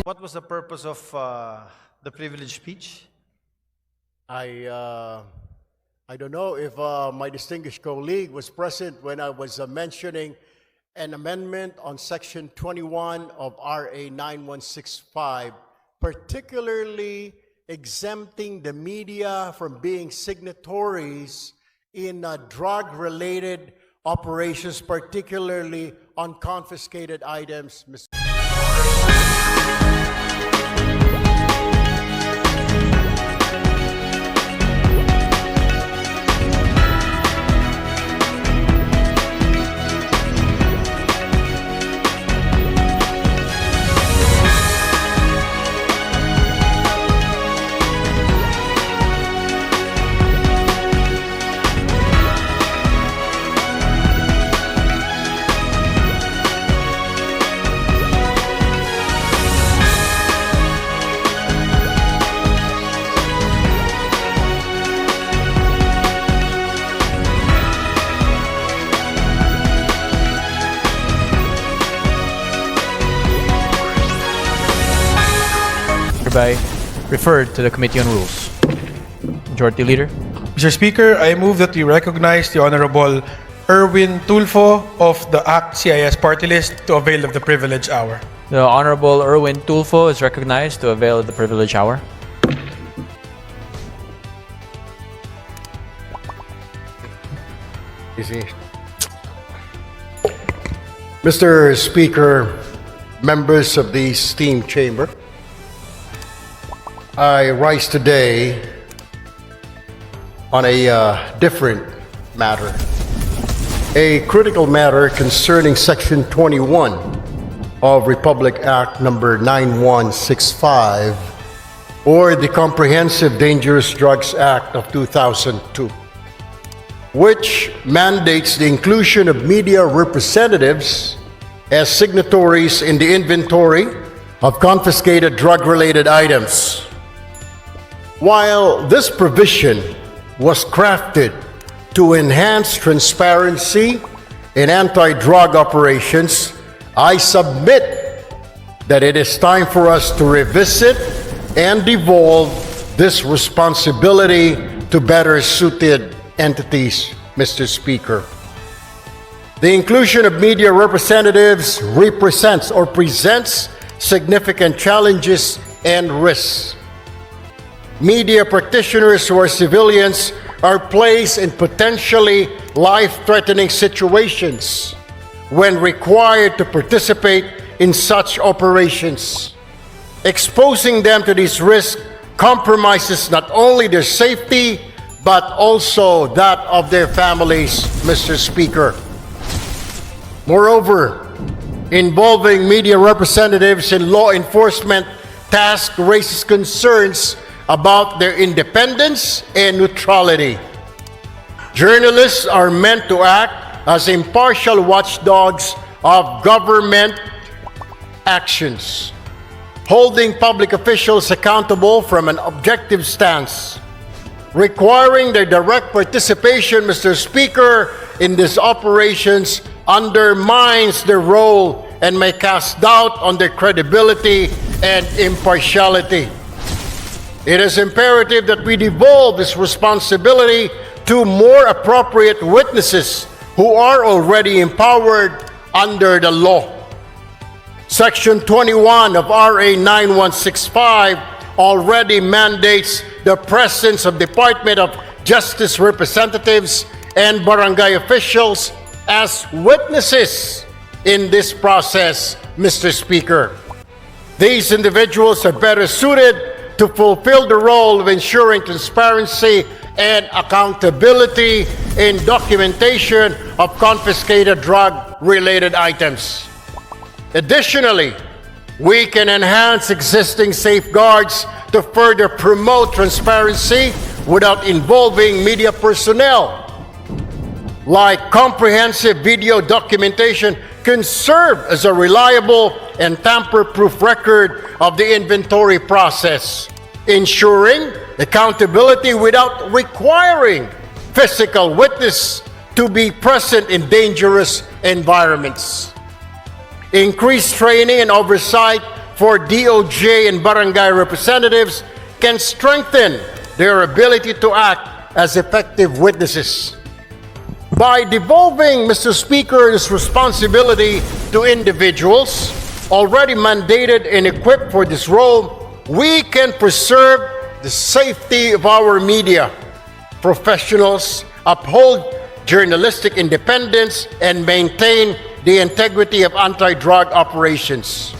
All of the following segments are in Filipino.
What was the purpose of the privileged speech? I don't know if my distinguished colleague was present when I was mentioning an amendment on Section 21 of RA9165, particularly exempting the media from being signatories in drug-related operations, particularly on confiscated items. Hereby referred to the Committee on Rules. Majority Leader. Mr. Speaker, I move that we recognize the Honorable Erwin Tulfo of the CIS party list to avail of the privilege hour. The Honorable Erwin Tulfo is recognized to avail of the privilege hour. Mr. Speaker, members of the esteemed chamber, I rise today on a different matter, a critical matter concerning Section 21 of Republic Act number 9165, or the Comprehensive Dangerous Drugs Act of 2002, which mandates the inclusion of media representatives as signatories in the inventory of confiscated drug-related items. While this provision was crafted to enhance transparency in anti-drug operations, I submit that it is time for us to revisit and devolve this responsibility to better suited entities, Mr. Speaker. The inclusion of media representatives represents or presents significant challenges and risks. Media practitioners who are civilians are placed in potentially life-threatening situations when required to participate in such operations. Exposing them to these risks compromises not only their safety, but also that of their families, Mr. Speaker. Moreover, involving media representatives in law enforcement tasks raises concerns about their independence and neutrality. Journalists are meant to act as impartial watchdogs of government actions, holding public officials accountable from an objective stance. Requiring their direct participation, Mr. Speaker, in these operations undermines their role and may cast doubt on their credibility and impartiality. It is imperative that we devolve this responsibility to more appropriate witnesses who are already empowered under the law. Section 21 of RA9165 already mandates the presence of Department of Justice representatives and barangay officials as witnesses in this process, Mr. Speaker. These individuals are better suited to fulfill the role of ensuring transparency and accountability in documentation of confiscated drug-related items. Additionally, we can enhance existing safeguards to further promote transparency without involving media personnel. Like comprehensive video documentation can serve as a reliable and tamper-proof record of the inventory process, ensuring accountability without requiring physical witness to be present in dangerous environments. Increased training and oversight for DOJ and barangay representatives can strengthen their ability to act as effective witnesses. By devolving, Mr. Speaker, this responsibility to individuals already mandated and equipped for this role, we can preserve the safety of our media professionals, uphold journalistic independence, and maintain the integrity of anti-drug operations.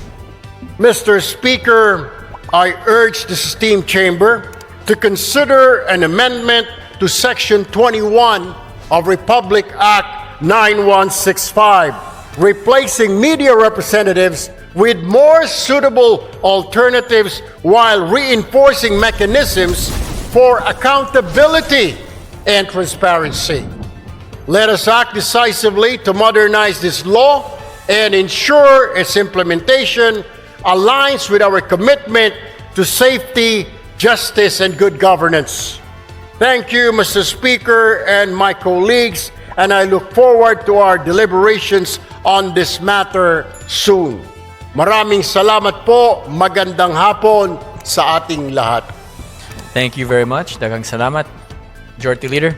Mr. Speaker, I urge the esteemed chamber to consider an amendment to Section 21 of Republic Act 9165, replacing media representatives with more suitable alternatives while reinforcing mechanisms for accountability and transparency. Let us act decisively to modernize this law and ensure its implementation aligns with our commitment to safety, justice, and good governance. Thank you, Mr. Speaker and my colleagues, and I look forward to our deliberations on this matter soon. Maraming salamat po, magandang hapon sa ating lahat. Thank you very much. Daghang salamat. Majority Leader.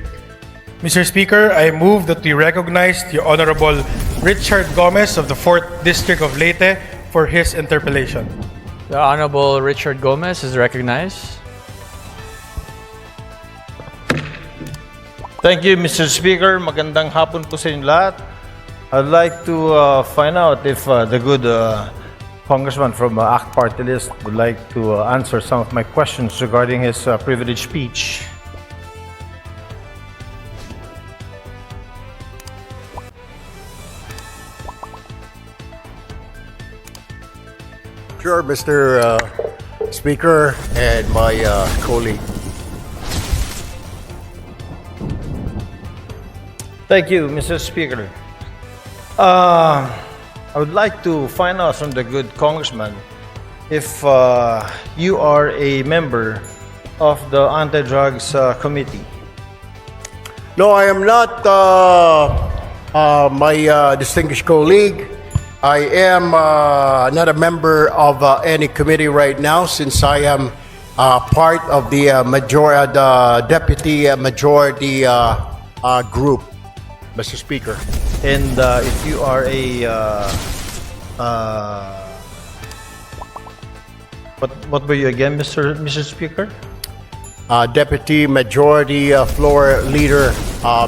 Mr. Speaker, I move that we recognize the Honorable Richard Gomez of the 4th District of Leyte for his interpellation. The Honorable Richard Gomez is recognized. Thank you, Mr. Speaker. Magandang hapon po sa inyo lahat. I'd like to find out if the good congressman from ACT Party List would like to answer some of my questions regarding his privileged speech. Sure, Mr. Speaker and my colleague. Thank you, Mr. Speaker. I would like to find out from the good congressman if you are a member of the Anti-Drugs Committee. No, I am not, my distinguished colleague. I am not a member of any committee right now since I am part of the deputy majority group, Mr. Speaker. And if you are a what were you again, Mr. Speaker? Deputy Majority Floor Leader,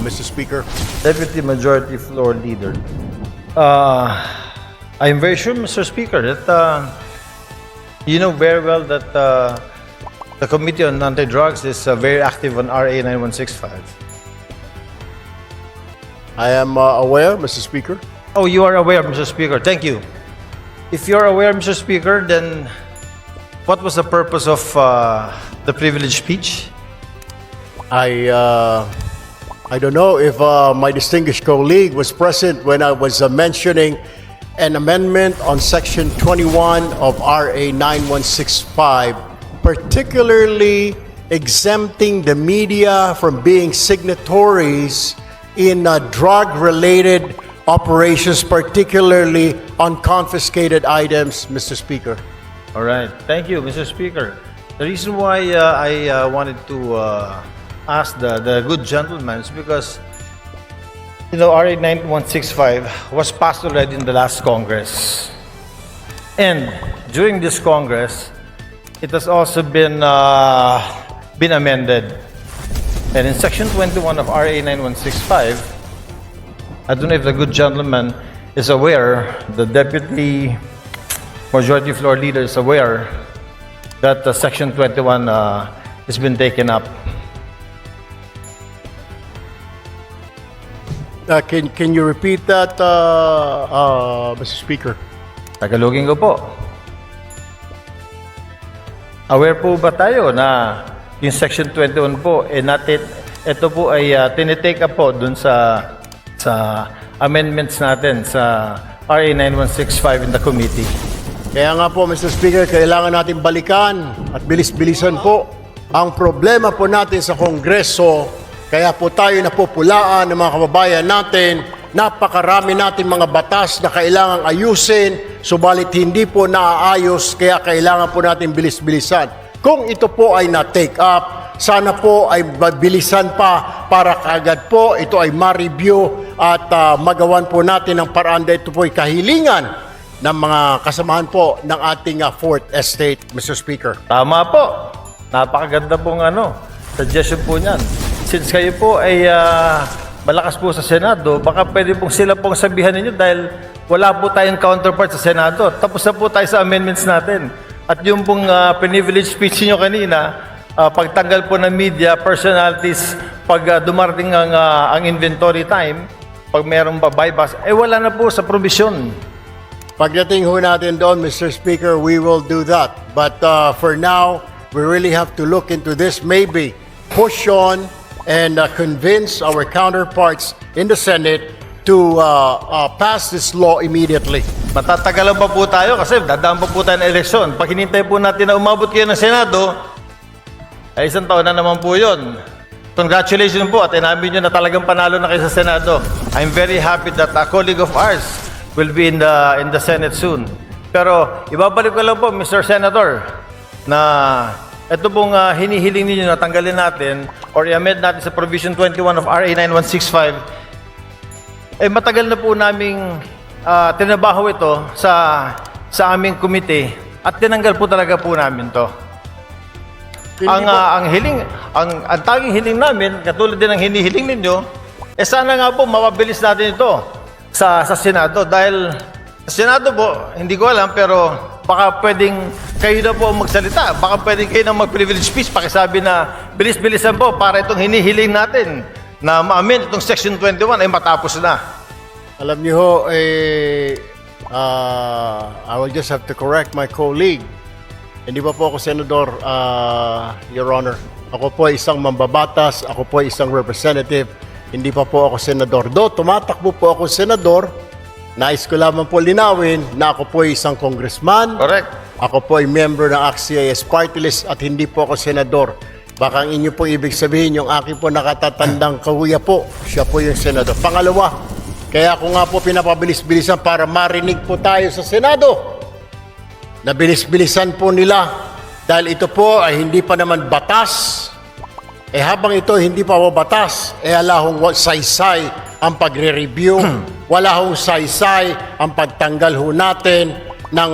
Mr. Speaker. Deputy Majority Floor Leader. I am very sure, Mr. Speaker, that you know very well that the Committee on Anti-Drugs is very active on RA9165. I am aware, Mr. Speaker. Oh, you are aware, Mr. Speaker. Thank you. If you are aware, Mr. Speaker, then what was the purpose of the privileged speech? I don't know if my distinguished colleague was present when I was mentioning an amendment on Section 21 of RA9165, particularly exempting the media from being signatories in drug-related operations, particularly on confiscated items, Mr. Speaker. All right. Thank you, Mr. Speaker. The reason why I wanted to ask the good gentleman is because, you know, RA9165 was passed already in the last Congress. And during this Congress, it has also been amended. And in Section 21 of RA9165, I don't know if the good gentleman is aware, the Deputy Majority Floor Leader is aware that Section 21 has been taken up. Can you repeat that, Mr. Speaker? Tagalogin ko po. Aware po ba tayo na yung Section 21 po, ito po ay tinitake up po dun sa amendments natin sa RA 9165 in the committee. Kaya nga po, Mr. Speaker, kailangan natin balikan at bilis-bilisan po ang problema po natin sa Kongreso. Kaya po tayo napupulaan ng mga kababayan natin napakarami natin mga batas na kailangang ayusin, subalit hindi po naaayos, kaya kailangan po natin bilis-bilisan. Kung ito po ay na-take up, sana po ay bilisan pa para kaagad po ito ay ma-review at magawan po natin ang paraan dahil ito po ay kahilingan ng mga kasamahan po ng ating Fourth Estate, Mr. Speaker. Tama po. Napakaganda pong suggestion po niyan. Since kayo po ay malakas po sa Senado, baka pwede pong sila pong sabihan ninyo dahil wala po tayong counterpart sa Senado. Tapos na po tayo sa amendments natin. At yung pong privilege speech niyo kanina, pagtanggal po ng media, personalities, pag dumarating ang inventory time, pag mayroong buybacks, wala na po sa provision. Pagdating ho natin doon, Mr. Speaker, we will do that. But for now, we really have to look into this, maybe push on and convince our counterparts in the Senate to pass this law immediately. Matatagalan pa po tayo kasi dadaan pa po tayo ng eleksyon. Pag hinintay po natin na umabot kayo ng Senado, ay isang taon na naman po yun. Congratulations po at inamin nyo na talagang panalo na kayo sa Senado. I'm very happy that a colleague of ours will be in the Senate soon. Pero ibabalik ko lang po, Mr. Senator, na ito pong hinihiling ninyo na tanggalin natin or i-amend natin sa Provision 21 of RA9165, matagal na po naming tinabaho ito sa aming komite at tinanggal po talaga po namin to. Ang tanging hiling namin, katulad din ng hinihiling ninyo, sana nga po mapabilis natin ito sa Senado dahil sa Senado po, hindi ko alam pero baka pwedeng kayo na po magsalita, baka pwedeng kayo na mag-privilege speech, pakisabi na bilis-bilisan po para itong hinihiling natin na ma-amend itong Section 21 ay matapos na. Alam niyo ho, I will just have to correct my colleague. Hindi pa po ako senador, Your Honor. Ako po ay isang mambabatas, ako po ay isang representative, hindi pa po ako senador. Do, tumatakbo po ako senador, nais ko lamang po linawin na ako po ay isang congressman. Correct. Ako po ay member ng CIS party list at hindi po ako senador. Baka ang inyo po ibig sabihin, yung aking po nakatatandang kahuya po, siya po yung senador. Pangalawa, kaya ako nga po pinapabilis-bilisan para marinig po tayo sa Senado. Nabilis-bilisan po nila dahil ito po ay hindi pa naman batas. Habang ito hindi pa batas, wala hong saysay ang pagre-review, wala hong saysay ang pagtanggal ho natin ng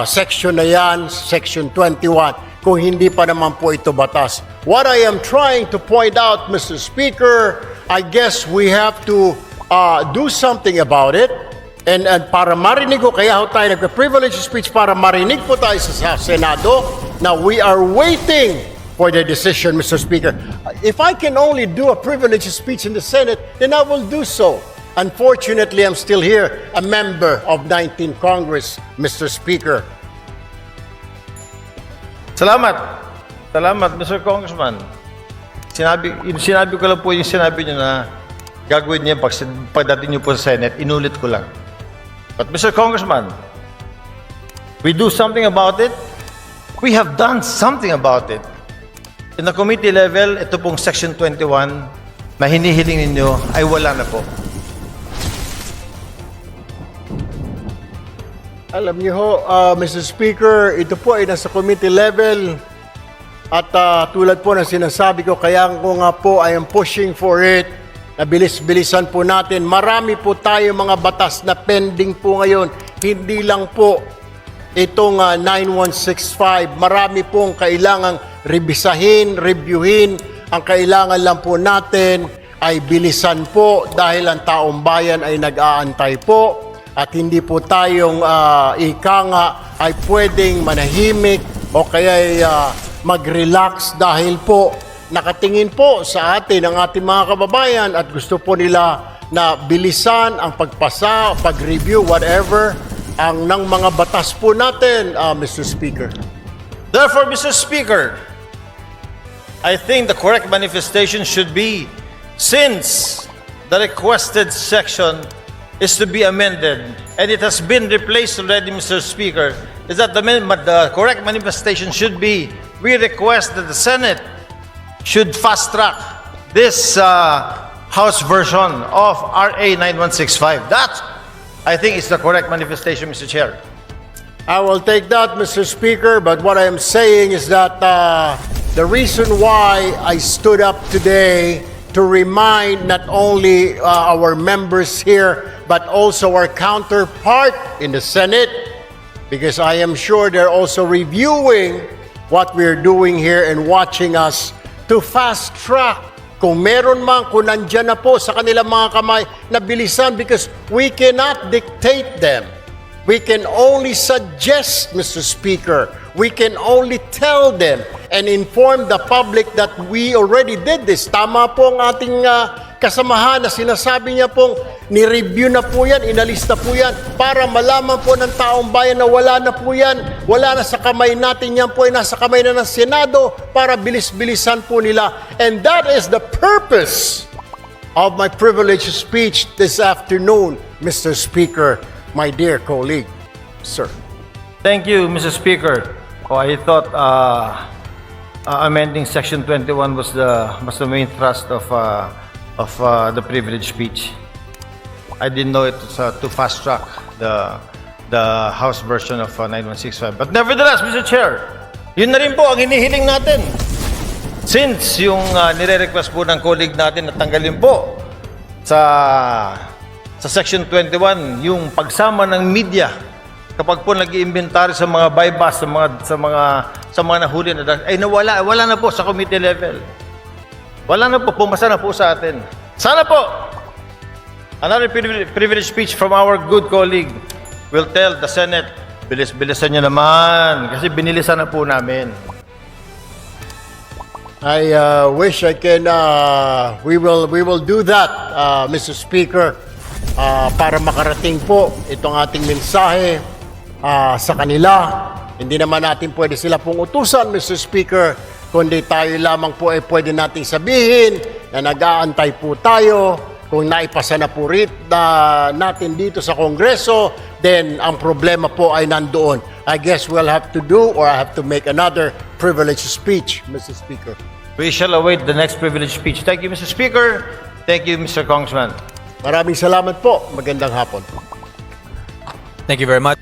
section na yan, Section 21, kung hindi pa naman po ito batas. What I am trying to point out, Mr. Speaker, I guess we have to do something about it. And para marinig ko, kaya ho tayo nagka-privilege speech para marinig po tayo sa Senado. Now, we are waiting for the decision, Mr. Speaker. If I can only do a privilege speech in the Senate, then I will do so. Unfortunately, I'm still here, a member of 19th Congress, Mr. Speaker. Salamat. Salamat, Mr. Congressman. Sinabi ko lang po yung sinabi nyo na gagawin niya pagdating niyo po sa Senate, inulit ko lang. But Mr. Congressman, we do something about it. We have done something about it. In the committee level, ito pong Section 21 na hinihiling ninyo ay wala na po. Alam niyo ho, Mr. Speaker, ito po ay nasa committee level at tulad po ng sinasabi ko, kaya ko nga po I am pushing for it. Nabilis-bilisan po natin. Marami po tayo mga batas na pending po ngayon. Hindi lang po itong 9165. Marami pong kailangang revisahin, reviewin. Ang kailangan lang po natin ay bilisan po dahil ang taong bayan ay nag-aantay po at hindi po tayong ika nga ay pwedeng manahimik o kaya mag-relax dahil po nakatingin po sa atin ang ating mga kababayan at gusto po nila na bilisan ang pagpasa, pag-review, whatever, ang ng mga batas po natin, Mr. Speaker. Therefore, Mr. Speaker, I think the correct manifestation should be, since the requested section is to be amended, and it has been replaced already, Mr. Speaker, is that the correct manifestation should be, we request that the Senate should fast-track this House version of RA9165. That, I think, is the correct manifestation, Mr. Chair. I will take that, Mr. Speaker, but what I am saying is that the reason why I stood up today to remind not only our members here, but also our counterpart in the Senate, because I am sure they're also reviewing what we're doing here and watching us to fast track. Kung meron man, kung nandyan na po sa kanilang mga kamay, na bilisan, because we cannot dictate them. We can only suggest, Mr. Speaker. We can only tell them and inform the public that we already did this. Tama po ang ating kasamahan na sinasabi niya pong ni-review na po yan, inalista po yan, para malaman po ng taong bayan na wala na po yan, wala na sa kamay natin, yan po ay nasa kamay na ng Senado para bilis-bilisan po nila. And that is the purpose of my privileged speech this afternoon, Mr. Speaker. My dear colleague, sir. Thank you, Mr. Speaker. Oh, I thought amending Section 21 was the main thrust of the privilege speech. I didn't know it was to fast track the House version of 9165. But nevertheless, Mr. Chair, yun na rin po ang hinihiling natin. Since yung nire-request po ng colleague natin na tanggalin po sa Section 21, yung pagsama ng media kapag po nag-iimbentary sa mga bypass, sa mga nahuli na ay wala na po sa committee level. Wala na po, pumasa na po sa atin. Sana po another privilege speech from our good colleague will tell the Senate, bilis-bilisan nyo naman kasi binilisan na po namin. I wish I can we will do that, Mr. Speaker. Para makarating po itong ating mensahe sa kanila. Hindi naman natin pwede sila pong utusan, Mr. Speaker, kundi tayo lamang po ay pwede nating sabihin na nag-aantay po tayo. Kung naipasa na po natin dito sa Kongreso, then ang problema po ay nandoon. I guess we'll have to do or I have to make another privileged speech, Mr. Speaker. We shall await the next privilege speech. Thank you, Mr. Speaker. Thank you, Mr. Congressman. Maraming salamat po. Magandang hapon. Thank you very much.